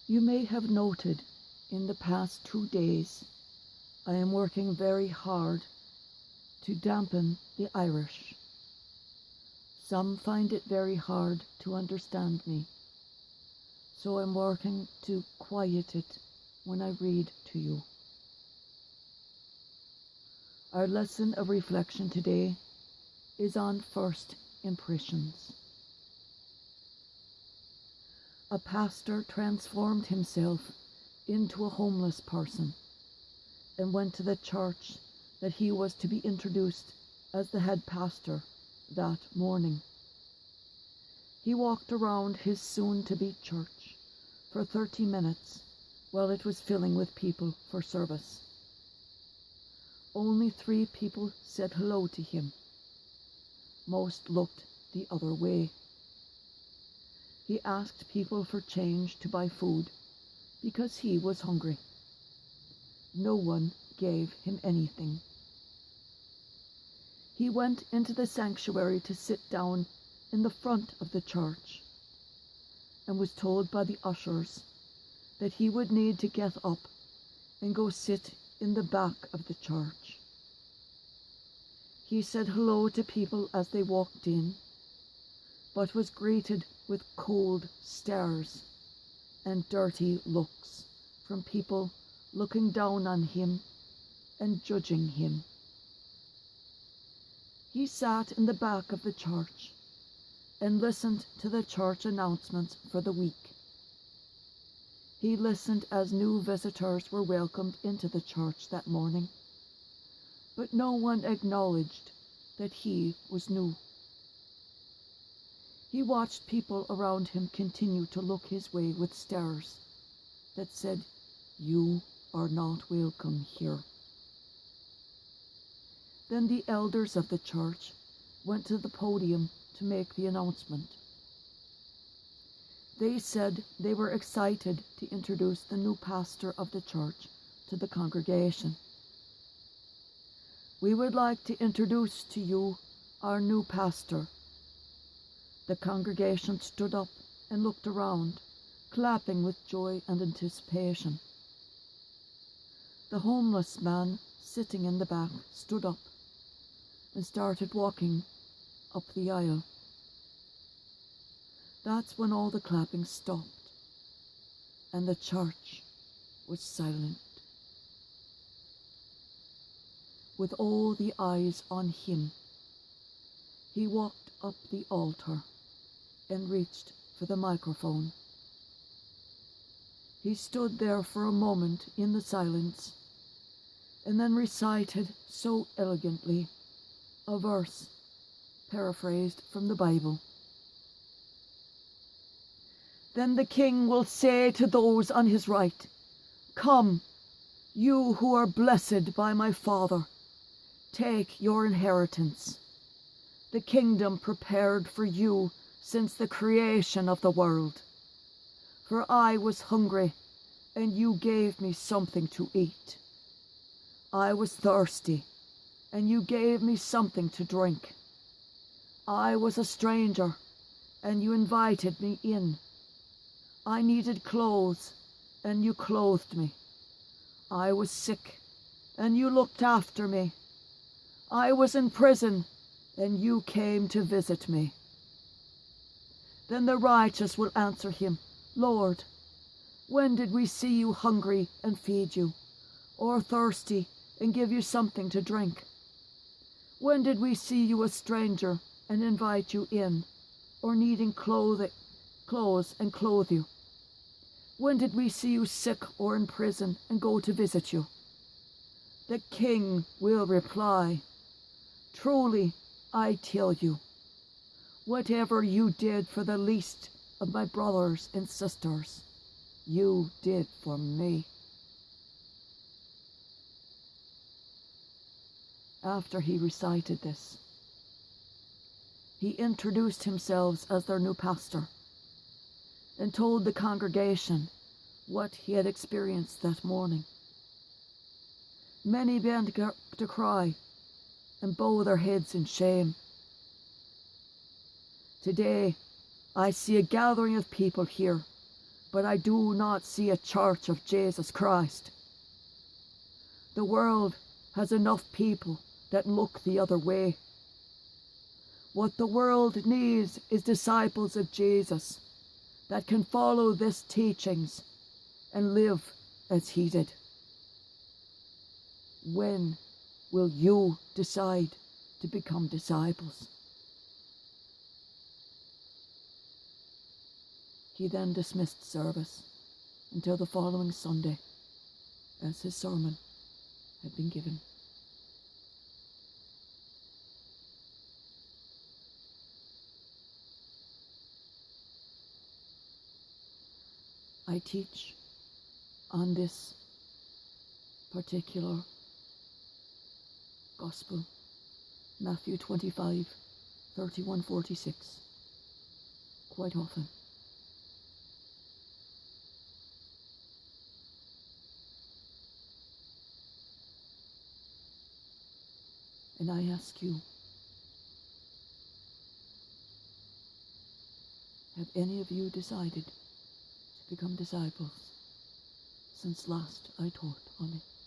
You may have noted in the past 2 days I am working very hard to dampen the Irish. Some find it very hard to understand me, so I'm working to quiet it when I read to you. Our lesson of reflection today is on first impressions. A pastor transformed himself into a homeless person and went to the church that he was to be introduced as the head pastor that morning. He walked around his soon-to-be church for 30 minutes while it was filling with people for service. Only 3 people said hello to him. Most looked the other way. He asked people for change to buy food because he was hungry. No one gave him anything. He went into the sanctuary to sit down in the front of the church and was told by the ushers that he would need to get up and go sit in the back of the church. He said hello to people as they walked in, but was greeted with cold stares and dirty looks from people looking down on him and judging him. He sat in the back of the church and listened to the church announcements for the week. He listened as new visitors were welcomed into the church that morning, but no one acknowledged that he was new. He watched people around him continue to look his way with stares that said, "You are not welcome here." Then the elders of the church went to the podium to make the announcement. They said they were excited to introduce the new pastor of the church to the congregation. "We would like to introduce to you our new pastor." The congregation stood up and looked around, clapping with joy and anticipation. The homeless man sitting in the back stood up and started walking up the aisle. That's when all the clapping stopped and the church was silent. With all the eyes on him, he walked up the altar and reached for the microphone. He stood there for a moment in the silence and then recited so elegantly a verse paraphrased from the Bible. "Then the King will say to those on his right, 'Come, you who are blessed by my Father, take your inheritance, the kingdom prepared for you since the creation of the world. For I was hungry, and you gave me something to eat. I was thirsty, and you gave me something to drink. I was a stranger, and you invited me in. I needed clothes, and you clothed me. I was sick, and you looked after me. I was in prison, and you came to visit me.' Then the righteous will answer him, 'Lord, when did we see you hungry and feed you, or thirsty and give you something to drink? When did we see you a stranger and invite you in, or needing clothes and clothe you? When did we see you sick or in prison and go to visit you?' The King will reply, 'Truly, I tell you, whatever you did for the least of my brothers and sisters, you did for me.'" After he recited this, he introduced himself as their new pastor and told the congregation what he had experienced that morning. Many began to cry and bow their heads in shame. "Today I see a gathering of people here but I do not see a church of Jesus Christ. The world has enough people that look the other way. What the world needs is disciples of Jesus that can follow these teachings and live as he did. When will you decide to become disciples? He then dismissed service until the following Sunday, as his sermon had been given. I teach on this particular Gospel, Matthew 25, 31, 46, quite often. And I ask you, have any of you decided to become disciples since last I taught on it?